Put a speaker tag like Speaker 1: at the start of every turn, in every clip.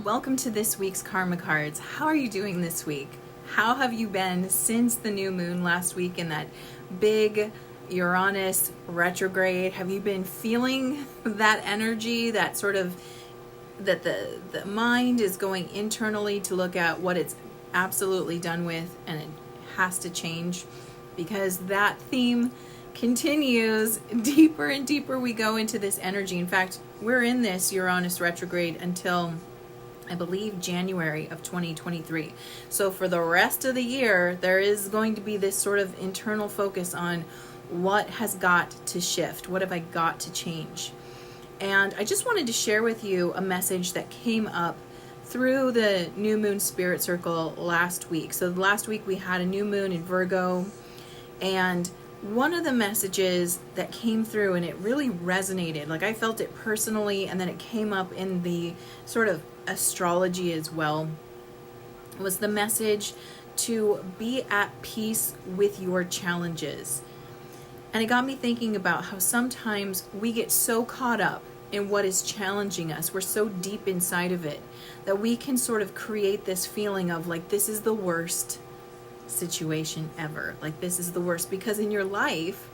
Speaker 1: welcome to this week's Karma Cards. How are you doing this week? How have you been since the new moon last week in that big Uranus retrograde? Have you been feeling that energy, that sort of, that the mind is going internally to look at what it's absolutely done with and it has to change? Because that theme continues. Deeper and deeper we go into this energy. In fact, we're in this Uranus retrograde until, I believe, January of 2023. So for the rest of the year, there is going to be this sort of internal focus on what has got to shift. What have I got to change? And I just wanted to share with you a message that came up through the new moon spirit circle last week. So last week we had a new moon in Virgo, and one of the messages that came through, and it really resonated, like I felt it personally, and then it came up in the sort of astrology as well, was the message to be at peace with your challenges. And it got me thinking about how sometimes we get so caught up in what is challenging us, we're so deep inside of it, that we can sort of create this feeling of like, this is the worst situation ever, like this is the worst, because in your life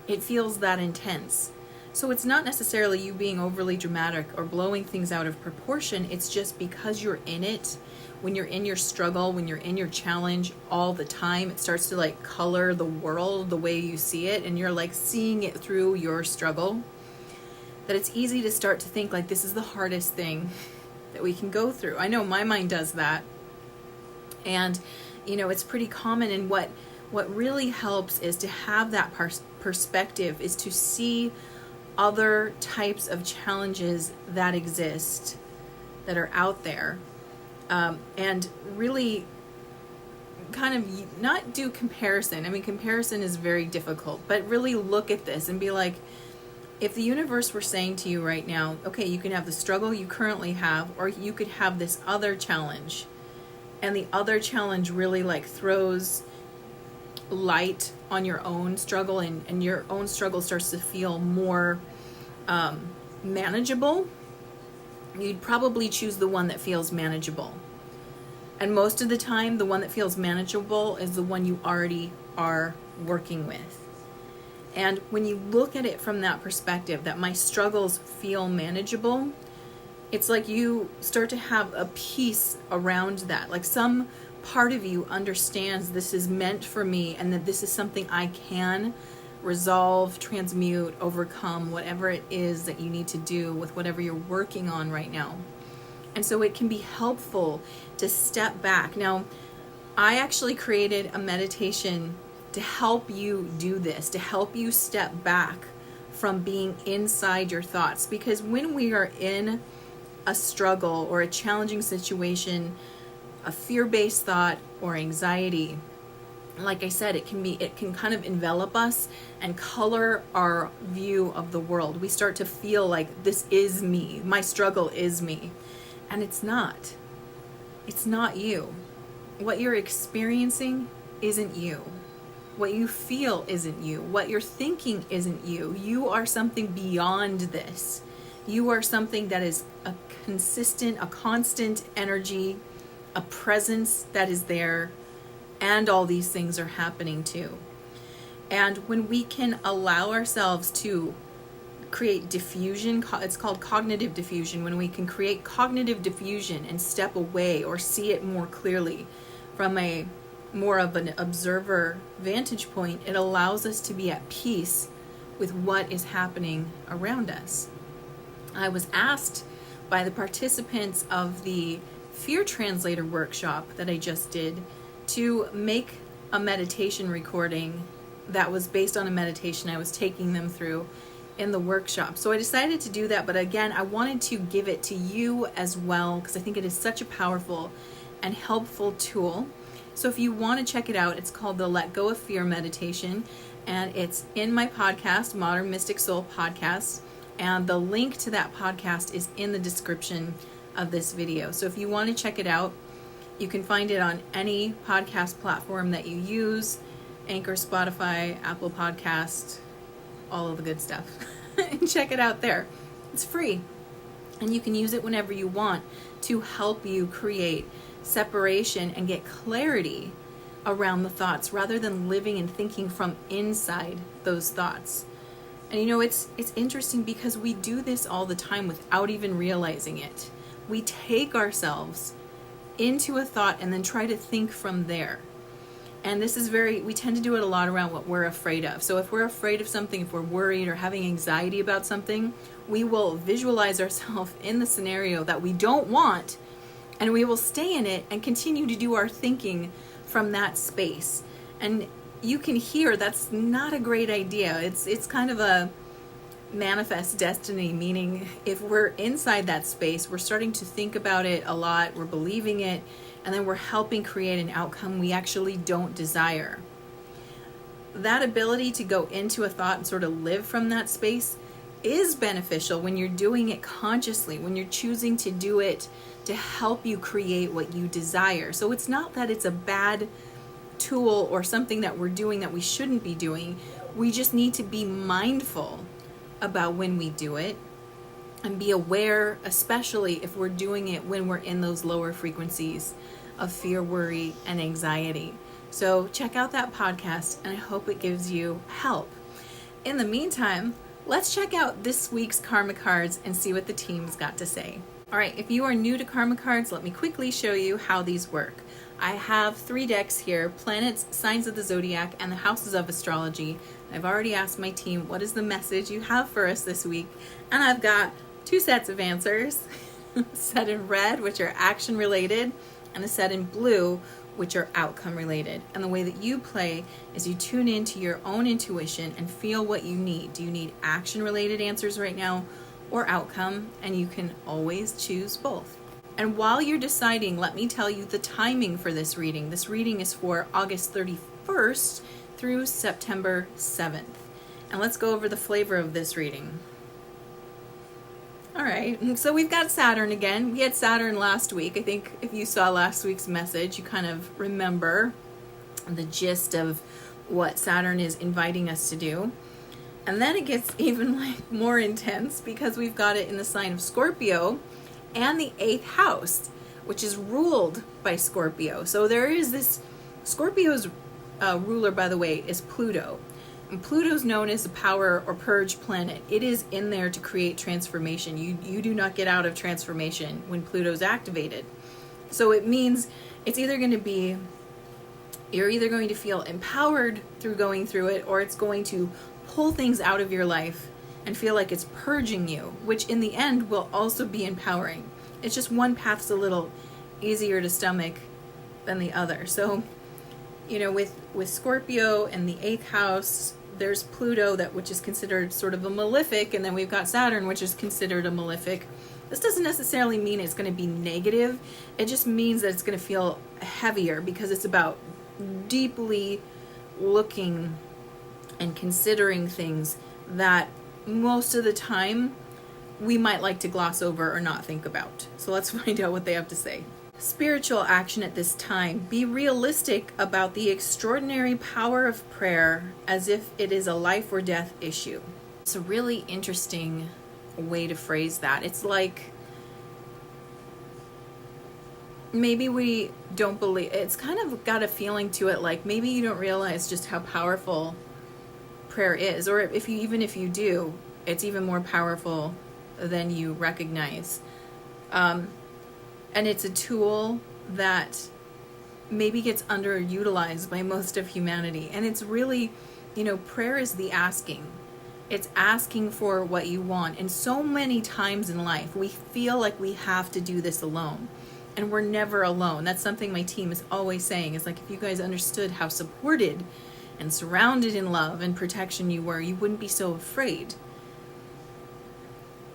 Speaker 1: it feels that intense. So it's not necessarily you being overly dramatic or blowing things out of proportion, it's just because you're in it. When you're in your struggle, when you're in your challenge all the time, it starts to like color the world the way you see it, and you're like seeing it through your struggle, that it's easy to start to think like this is the hardest thing that we can go through. I know my mind does that, and you know, it's pretty common. And what really helps is to have that perspective, is to see other types of challenges that exist, that are out there, and really kind of not do comparison. I mean, comparison is very difficult, but really look at this and be like, if the universe were saying to you right now, okay, you can have the struggle you currently have, or you could have this other challenge, and the other challenge really like throws light on your own struggle, and your own struggle starts to feel more manageable, you'd probably choose the one that feels manageable. And most of the time, the one that feels manageable is the one you already are working with. And when you look at it from that perspective, that my struggles feel manageable, it's like you start to have a peace around that. Like some part of you understands this is meant for me, and that this is something I can resolve, transmute, overcome, whatever it is that you need to do with whatever you're working on right now. And so it can be helpful to step back. Now, I actually created a meditation to help you do this, to help you step back from being inside your thoughts. Because when we are in a struggle or a challenging situation, a fear-based thought or anxiety, like I said, it can kind of envelop us and color our view of the world. We start to feel like this is me, my struggle is me. And it's not. It's not you. What you're experiencing isn't you. What you feel isn't you. What you're thinking isn't you. You are something beyond this. You are something that is a consistent, a constant energy, a presence that is there, and all these things are happening too. And when we can allow ourselves to create diffusion, it's called cognitive diffusion, when we can create cognitive diffusion and step away or see it more clearly from a more of an observer vantage point, it allows us to be at peace with what is happening around us. I was asked by the participants of the Fear Translator workshop that I just did to make a meditation recording that was based on a meditation I was taking them through in the workshop. So I decided to do that, but again, I wanted to give it to you as well, because I think it is such a powerful and helpful tool. So if you want to check it out, it's called the Let Go of Fear Meditation, and it's in my podcast, Modern Mystic Soul Podcast, and the link to that podcast is in the description of this video. So if you want to check it out, you can find it on any podcast platform that you use, Anchor, Spotify, Apple Podcast, all of the good stuff. And check it out there. It's free. And you can use it whenever you want to help you create separation and get clarity around the thoughts rather than living and thinking from inside those thoughts. And it's interesting because we do this all the time without even realizing it. We take ourselves into a thought and then try to think from there. And this is we tend to do it a lot around what we're afraid of. So if we're afraid of something, if we're worried or having anxiety about something, we will visualize ourselves in the scenario that we don't want, and we will stay in it and continue to do our thinking from that space. And you can hear that's not a great idea. It's kind of a manifest destiny, meaning if we're inside that space, we're starting to think about it a lot, we're believing it, and then we're helping create an outcome we actually don't desire. That ability to go into a thought and sort of live from that space is beneficial when you're doing it consciously, when you're choosing to do it to help you create what you desire. So it's not that it's a bad tool or something that we're doing that we shouldn't be doing. We just need to be mindful about when we do it and be aware, especially if we're doing it when we're in those lower frequencies of fear, worry, and anxiety. So check out that podcast, and I hope it gives you help. In the meantime, let's check out this week's karma cards and see what the team's got to say. All right, if you are new to karma cards, let me quickly show you how these work. I have 3 decks here: planets, signs of the zodiac, and the houses of astrology. I've already asked my team, what is the message you have for us this week? And I've got 2 sets of answers, a set in red, which are action related, and a set in blue, which are outcome related. And the way that you play is you tune into your own intuition and feel what you need. Do you need action related answers right now or outcome? And you can always choose both. And while you're deciding, let me tell you the timing for this reading. This reading is for August 31st through September 7th. And let's go over the flavor of this reading. All right, so we've got Saturn again. We had Saturn last week. I think if you saw last week's message, you kind of remember the gist of what Saturn is inviting us to do. And then it gets even more intense because we've got it in the sign of Scorpio and the 8th house, which is ruled by Scorpio. So there is this, Scorpio's ruler, by the way, is Pluto. And Pluto's known as the power or purge planet. It is in there to create transformation. You do not get out of transformation when Pluto's activated. So it means it's either going to be, you're either going to feel empowered through going through it, or it's going to pull things out of your life and feel like it's purging you, which in the end will also be empowering. It's just one path's a little easier to stomach than the other. So, with Scorpio and the 8th house, there's Pluto, which is considered sort of a malefic, and then we've got Saturn, which is considered a malefic. This doesn't necessarily mean it's going to be negative. It just means that it's going to feel heavier because it's about deeply looking and considering things that most of the time we might like to gloss over or not think about. So let's find out what they have to say. Spiritual action at this time. Be realistic about the extraordinary power of prayer as if it is a life or death issue. It's a really interesting way to phrase that. It's like maybe we don't believe, it's kind of got a feeling to it like maybe you don't realize just how powerful prayer is, or even if you do, it's even more powerful than you recognize. And it's a tool that maybe gets underutilized by most of humanity. And it's really, prayer is the asking. It's asking for what you want. And so many times in life, we feel like we have to do this alone. And we're never alone. That's something my team is always saying, is like, if you guys understood how supported and surrounded in love and protection you were, you wouldn't be so afraid.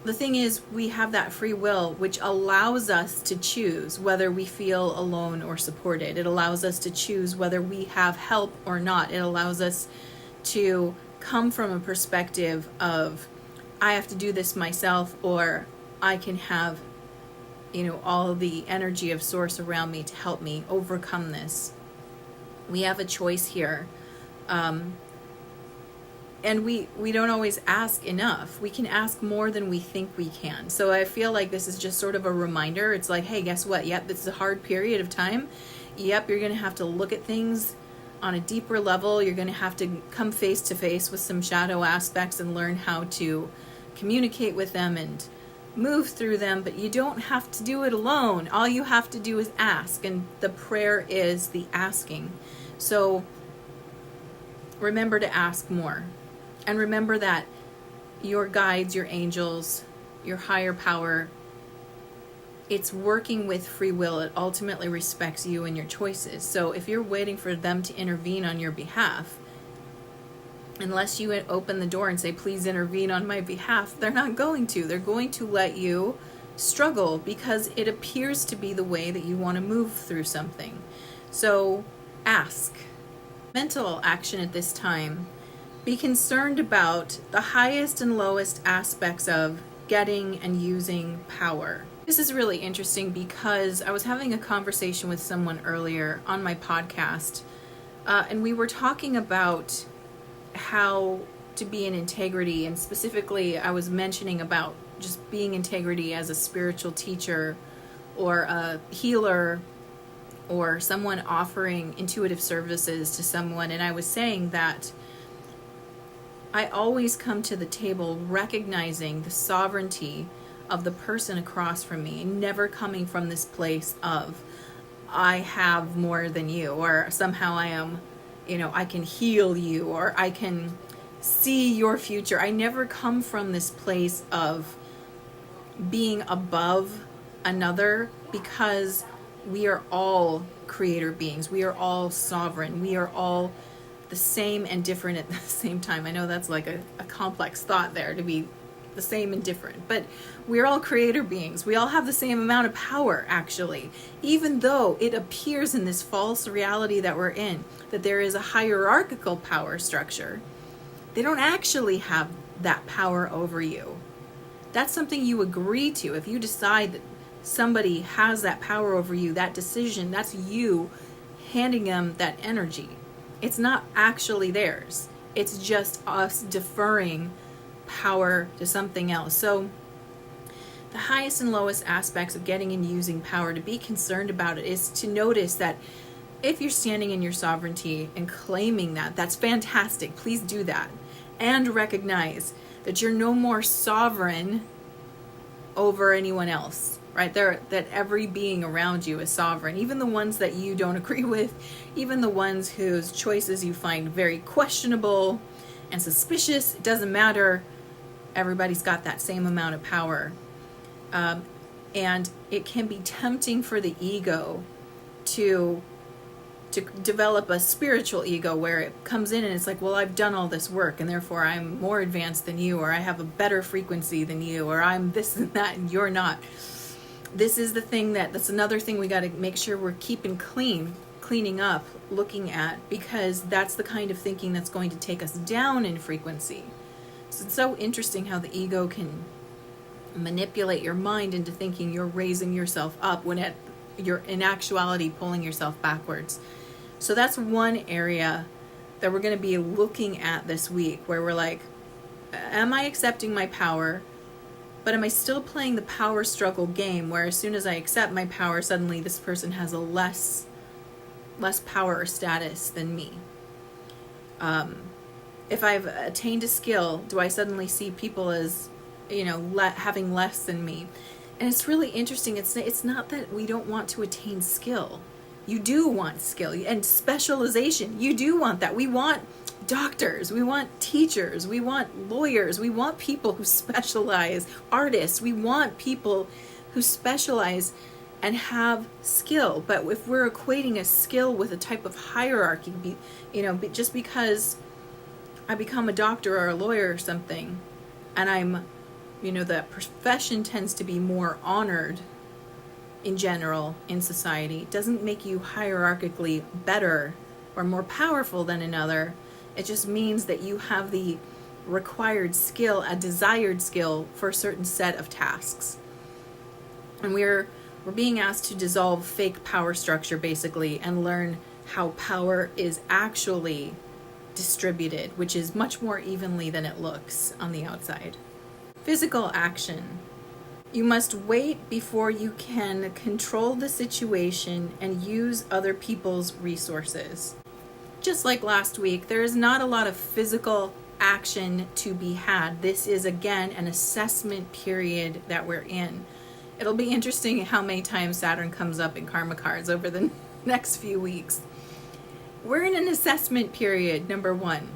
Speaker 1: The thing is, we have that free will, which allows us to choose whether we feel alone or supported. It allows us to choose whether we have help or not. It allows us to come from a perspective of, I have to do this myself, or I can have, all of the energy of source around me to help me overcome this. We have a choice here. And we don't always ask enough. We can ask more than we think we can. So I feel like this is just sort of a reminder. It's like, hey, guess what? Yep, this is a hard period of time. Yep, you're going to have to look at things on a deeper level. You're going to have to come face to face with some shadow aspects and learn how to communicate with them and move through them. But you don't have to do it alone. All you have to do is ask. And the prayer is the asking. So remember to ask more. And remember that your guides, your angels, your higher power, it's working with free will. It ultimately respects you and your choices. So if you're waiting for them to intervene on your behalf, unless you open the door and say, please intervene on my behalf, they're not going to. They're going to let you struggle because it appears to be the way that you want to move through something. So ask. Mental action at this time. Be concerned about the highest and lowest aspects of getting and using power. This is really interesting because I was having a conversation with someone earlier on my podcast, and we were talking about how to be in integrity, and specifically I was mentioning about just being integrity as a spiritual teacher or a healer or someone offering intuitive services to someone. And I was saying that I always come to the table recognizing the sovereignty of the person across from me, never coming from this place of I have more than you, or somehow I am, I can heal you, or I can see your future. I never come from this place of being above another, because we are all creator beings. We are all sovereign. We are all the same and different at the same time. I know that's like a complex thought there, to be the same and different, but we're all creator beings. We all have the same amount of power, actually, even though it appears in this false reality that we're in that there is a hierarchical power structure. They don't actually have that power over you. That's something you agree to. If you decide that somebody has that power over you, that decision, that's you handing them that energy. It's not actually theirs. It's just us deferring power to something else. So the highest and lowest aspects of getting and using power, to be concerned about it, is to notice that if you're standing in your sovereignty and claiming that, that's fantastic. Please do that. And recognize that you're no more sovereign over anyone else. Right? That every being around you is sovereign, even the ones that you don't agree with, even the ones whose choices you find very questionable and suspicious. It doesn't matter. Everybody's got that same amount of power. And it can be tempting for the ego to develop a spiritual ego where it comes in and it's like, well, I've done all this work and therefore I'm more advanced than you, or I have a better frequency than you, or I'm this and that and you're not. This is the thing that's another thing we got to make sure we're keeping cleaning up, looking at, because that's the kind of thinking that's going to take us down in frequency. So it's so interesting how the ego can manipulate your mind into thinking you're raising yourself up when you're in actuality pulling yourself backwards. So that's one area that we're going to be looking at this week, where we're like, am I accepting my power? But am I still playing the power struggle game, where as soon as I accept my power, suddenly this person has a less power or status than me? If I've attained a skill, do I suddenly see people as, having less than me? And it's really interesting. It's not that we don't want to attain skill. You do want skill and specialization. You do want that. We want doctors, we want teachers, we want lawyers, we want people who specialize, artists, we want people who specialize and have skill. But if we're equating a skill with a type of hierarchy, just because I become a doctor or a lawyer or something, and I'm, that profession tends to be more honored in general in society, doesn't make you hierarchically better or more powerful than another. It just means that you have the required skill, a desired skill for a certain set of tasks. And we're being asked to dissolve fake power structure, basically, and learn how power is actually distributed, which is much more evenly than it looks on the outside. Physical action. You must wait before you can control the situation and use other people's resources. Just like last week, there is not a lot of physical action to be had. This is, again, an assessment period that we're in. It'll be interesting how many times Saturn comes up in karma cards over the next few weeks. We're in an assessment period, number one.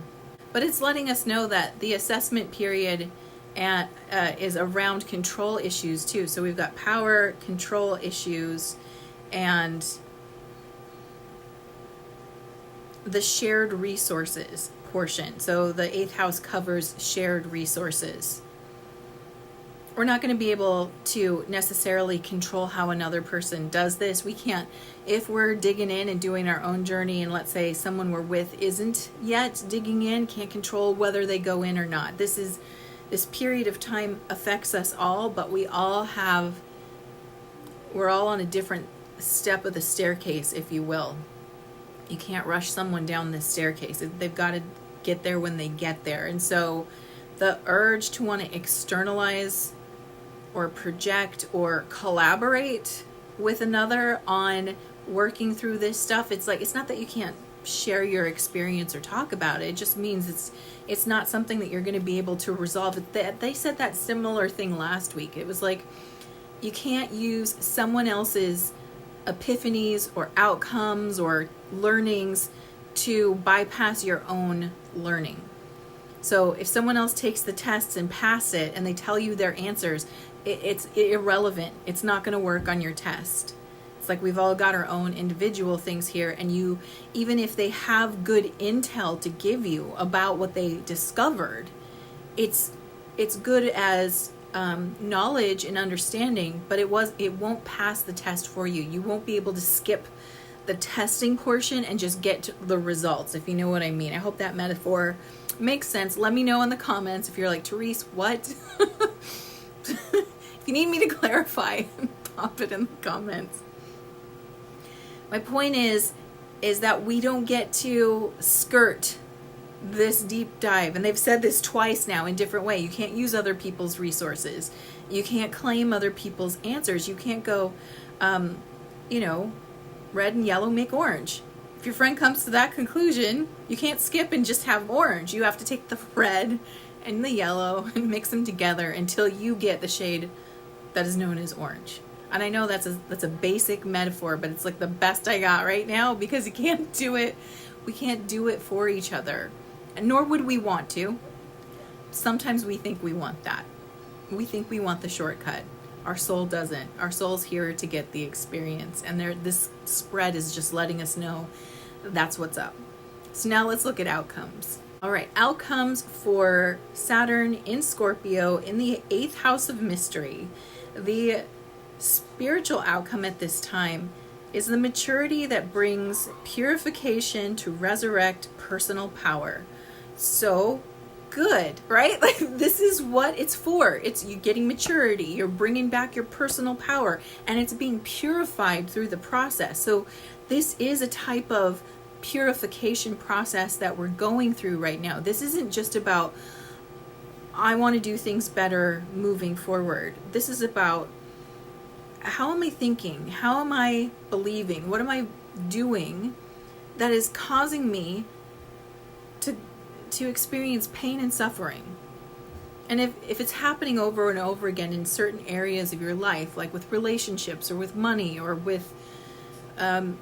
Speaker 1: But it's letting us know that the assessment period is around control issues too. So we've got power, control issues, and the shared resources portion. So the 8th house covers shared resources. We're not going to be able to necessarily control how another person does this. We can't, if we're digging in and doing our own journey, and let's say someone we're with isn't yet digging in, can't control whether they go in or not. This period of time affects us all, but we're all on a different step of the staircase, if you will. You can't rush someone down this staircase. They've got to get there when they get there. And so the urge to want to externalize or project or collaborate with another on working through this stuff, it's not that you can't share your experience or talk about it. It just means it's not something that you're going to be able to resolve. They said that similar thing last week. It was like you can't use someone else's epiphanies or outcomes or learnings to bypass your own learning. So if someone else takes the tests and pass it and they tell you their answers, it's irrelevant. It's not going to work on your test. It's like we've all got our own individual things here, and you, even if they have good intel to give you about what they discovered, it's good as knowledge and understanding, but it won't pass the test for you. You won't be able to skip the testing portion and just get to the results, if you know what I mean. I hope that metaphor makes sense. Let me know in the comments if you're like, Therese, what? If you need me to clarify, pop it in the comments. My point is that we don't get to skirt this deep dive. And they've said this twice now in different ways. You can't use other people's resources. You can't claim other people's answers. You can't go, red and yellow make orange. If your friend comes to that conclusion, you can't skip and just have orange. You have to take the red and the yellow and mix them together until you get the shade that is known as orange. And I know that's a basic metaphor, but it's like the best I got right now, because you can't do it. We can't do it for each other, and nor would we want to. Sometimes we think we want that. We think we want the shortcut. Our soul doesn't. Our soul's here to get the experience, and this spread is just letting us know that's what's up. So now let's look at outcomes. All right, outcomes for Saturn in Scorpio in the 8th house of mystery. The spiritual outcome at this time is the maturity that brings purification to resurrect personal power. So good, right? Like, this is what it's for. It's you getting maturity, you're bringing back your personal power, and it's being purified through the process. So this is a type of purification process that we're going through right now. This isn't just about, I want to do things better moving forward. This is about, how am I thinking? How am I believing? What am I doing that is causing me to experience pain and suffering? And if it's happening over and over again in certain areas of your life, like with relationships or with money or with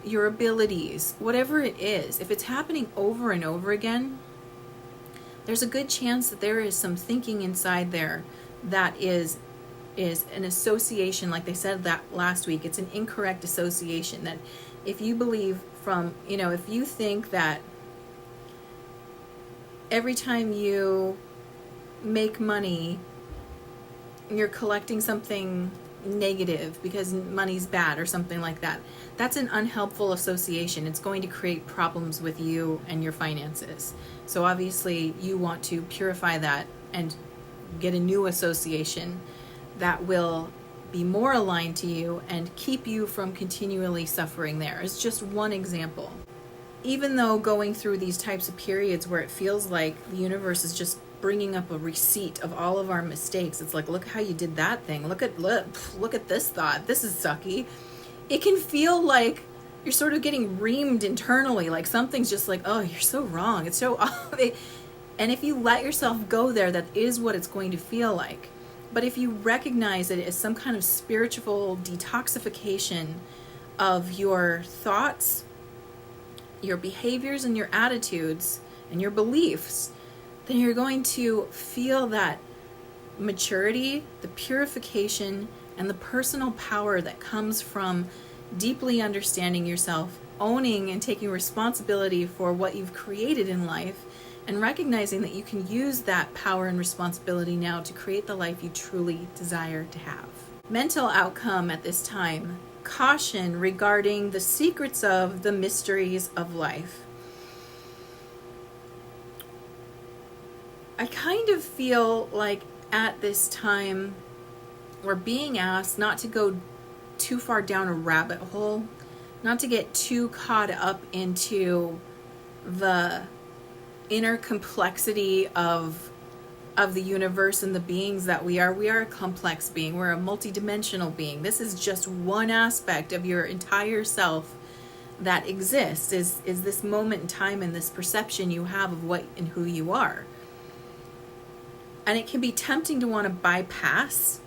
Speaker 1: your abilities, whatever it is, if it's happening over and over again, there's a good chance that there is some thinking inside there that is an association, like they said that last week. It's an incorrect association, that if you believe if you think that every time you make money, you're collecting something negative because money's bad or something like that, that's an unhelpful association. It's going to create problems with you and your finances. So obviously you want to purify that and get a new association that will be more aligned to you and keep you from continually suffering there. It's just one example. even though going through these types of periods where it feels like the universe is just bringing up a receipt of all of our mistakes, it's like, look how you did that thing. Look at this thought. This is sucky. It can feel like you're sort of getting reamed internally, like something's just like, oh, you're so wrong. It's so and if you let yourself go there, that is what it's going to feel like. But if you recognize it as some kind of spiritual detoxification of your thoughts, your behaviors and your attitudes and your beliefs, then you're going to feel that maturity, the purification, and the personal power that comes from deeply understanding yourself, owning and taking responsibility for what you've created in life, and recognizing that you can use that power and responsibility now to create the life you truly desire to have. Mental outcome at this time: caution regarding the secrets of the mysteries of life. I kind of feel like at this time we're being asked not to go too far down a rabbit hole, not to get too caught up into the inner complexity of the universe and the beings that we are. We are a complex being. We're a multidimensional being. This is just one aspect of your entire self that exists, is this moment in time and this perception you have of what and who you are. And it can be tempting to want to bypass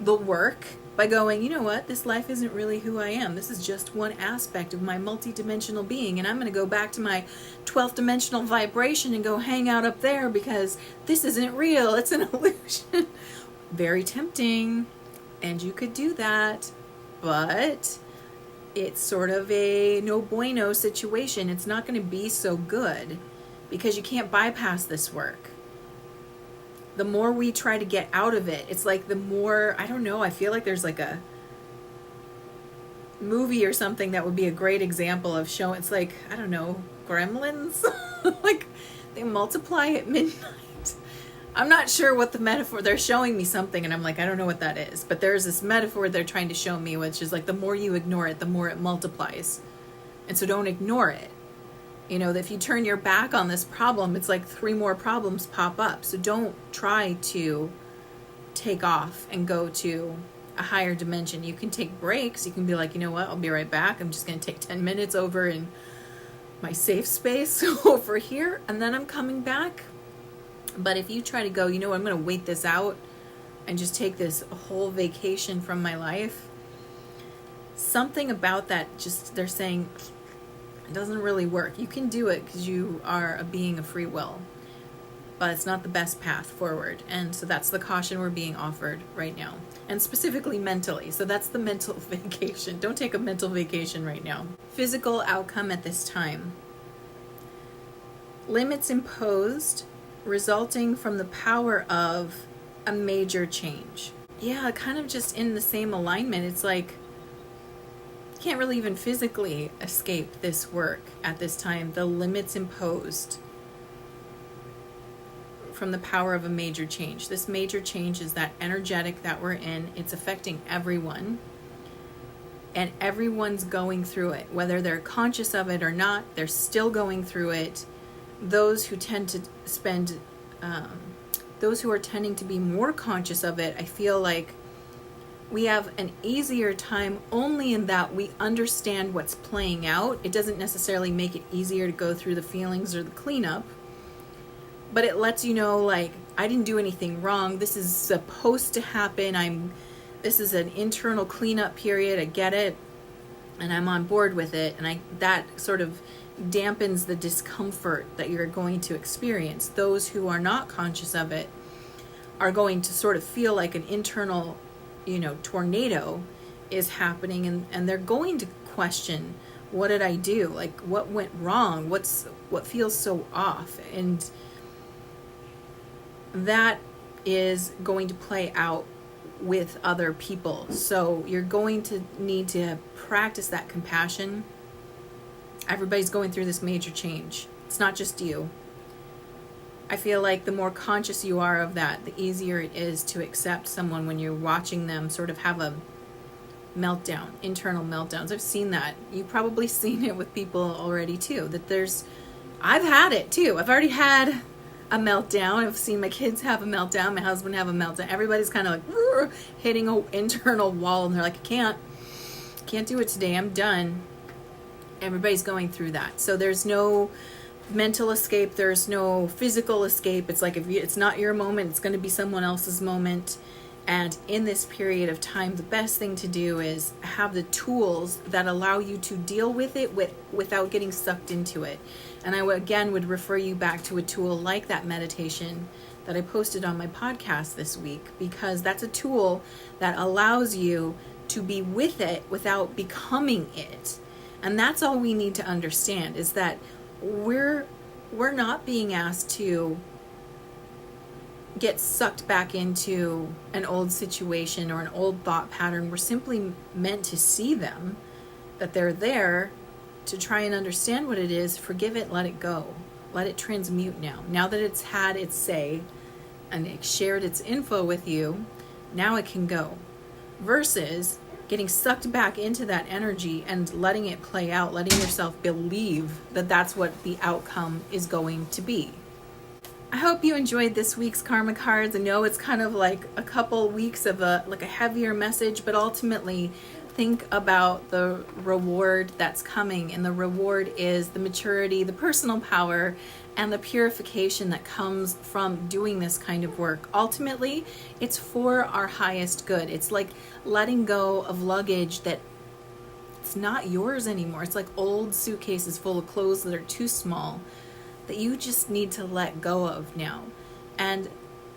Speaker 1: the work by going, you know what, this life isn't really who I am. This is just one aspect of my multidimensional being, and I'm going to go back to my 12th dimensional vibration and go hang out up there because this isn't real. It's an illusion. Very tempting, and you could do that, but it's sort of a no bueno situation. It's not going to be so good because you can't bypass this work. The more we try to get out of it, it's like the more, I don't know, I feel like there's like a movie or something that would be a great example of showing, it's like, I don't know, Gremlins? Like, they multiply at midnight. I'm not sure what the metaphor, they're showing me something and I'm like, I don't know what that is. But there's this metaphor they're trying to show me, which is like the more you ignore it, the more it multiplies. And so don't ignore it. You know, if you turn your back on this problem, it's like 3 more problems pop up. So don't try to take off and go to a higher dimension. You can take breaks. You can be like, you know what, I'll be right back. I'm just going to take 10 minutes over in my safe space over here, and then I'm coming back. But if you try to go, you know what, I'm going to wait this out and just take this whole vacation from my life, something about that, just they're saying, it doesn't really work. You can do it because you are a being of free will, but it's not the best path forward. And so that's the caution we're being offered right now, and specifically mentally. So that's the mental vacation. Don't take a mental vacation right now. Physical outcome at this time: limits imposed resulting from the power of a major change. Yeah, kind of just in the same alignment. It's like, can't really even physically escape this work at this time. The limits imposed from the power of a major change. This major change is that energetic that we're in. It's affecting everyone, and everyone's going through it, whether they're conscious of it or not. They're still going through it. Those who tend to spend those who are tending to be more conscious of it, I feel like we have an easier time only in that we understand what's playing out. It doesn't necessarily make it easier to go through the feelings or the cleanup, but it lets you know, like, I didn't do anything wrong. This is supposed to happen. This is an internal cleanup period. I get it, and I'm on board with it. And that sort of dampens the discomfort that you're going to experience. Those who are not conscious of it are going to sort of feel like an internal, tornado is happening, and they're going to question, what did I do? Like, what went wrong? What feels so off? And that is going to play out with other people. So you're going to need to practice that compassion. Everybody's going through this major change. It's not just you. I feel like the more conscious you are of that, the easier it is to accept someone when you're watching them sort of have a meltdown, internal meltdowns. I've seen that. You've probably seen it with people already too, I've had it too. I've already had a meltdown. I've seen my kids have a meltdown, my husband have a meltdown. Everybody's kind of like hitting an internal wall, and they're like, I can't do it today. I'm done. Everybody's going through that. So there's no mental escape. There's no physical escape. It's like, if it's not your moment, it's going to be someone else's moment. And in this period of time, the best thing to do is have the tools that allow you to deal with it without getting sucked into it. And I would refer you back to a tool like that meditation that I posted on my podcast this week, because that's a tool that allows you to be with it without becoming it. And that's all we need to understand, is that we're not being asked to get sucked back into an old situation or an old thought pattern. We're simply meant to see them, that they're there, to try and understand what it is, forgive it, let it go. Let it transmute now. Now that it's had its say and it shared its info with you, now it can go. Versus getting sucked back into that energy and letting it play out, letting yourself believe that that's what the outcome is going to be. I hope you enjoyed this week's karma cards. I know it's kind of like a couple weeks of a heavier message, but ultimately think about the reward that's coming. And the reward is the maturity, the personal power, and the purification that comes from doing this kind of work. Ultimately, it's for our highest good. It's like letting go of luggage that it's not yours anymore. It's like old suitcases full of clothes that are too small, that you just need to let go of now. And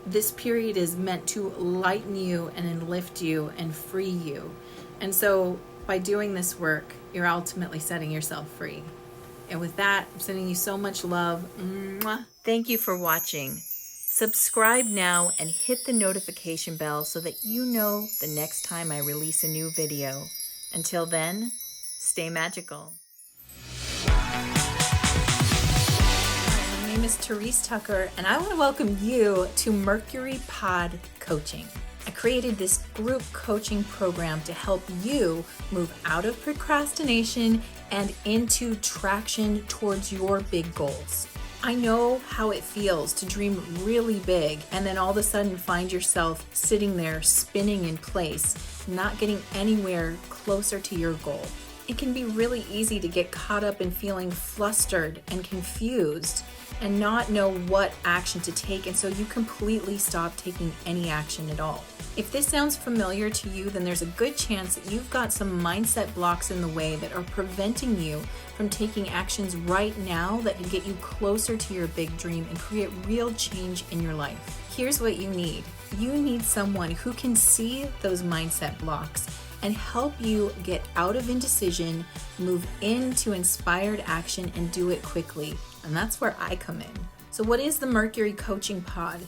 Speaker 1: this period is meant to lighten you and lift you and free you. And so by doing this work, you're ultimately setting yourself free. And with that, I'm sending you so much love. Mwah. Thank you for watching. Subscribe now and hit the notification bell so that you know the next time I release a new video. Until then, stay magical. My name is Therese Tucker, and I want to welcome you to Mercury Pod Coaching. I created this group coaching program to help you move out of procrastination and into traction towards your big goals. I know how it feels to dream really big and then all of a sudden find yourself sitting there spinning in place, not getting anywhere closer to your goal. It can be really easy to get caught up in feeling flustered and confused and not know what action to take, and so you completely stop taking any action at all. If this sounds familiar to you, then there's a good chance that you've got some mindset blocks in the way that are preventing you from taking actions right now that can get you closer to your big dream and create real change in your life. Here's what you need. You need someone who can see those mindset blocks and help you get out of indecision, move into inspired action, and do it quickly. And that's where I come in. So what is the Mercury Coaching Pod?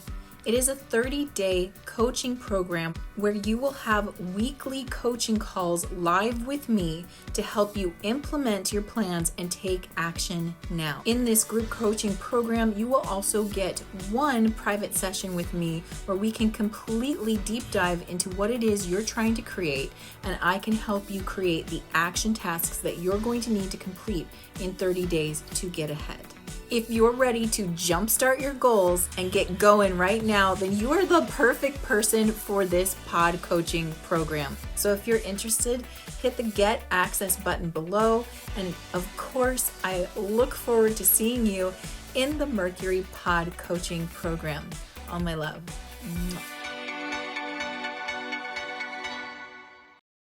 Speaker 1: It is a 30-day coaching program where you will have weekly coaching calls live with me to help you implement your plans and take action now. In this group coaching program, you will also get one private session with me where we can completely deep dive into what it is you're trying to create, and I can help you create the action tasks that you're going to need to complete in 30 days to get ahead. If you're ready to jumpstart your goals and get going right now, then you are the perfect person for this pod coaching program. So if you're interested, hit the Get Access button below. And of course, I look forward to seeing you in the Mercury Pod Coaching program. All my love. Mwah.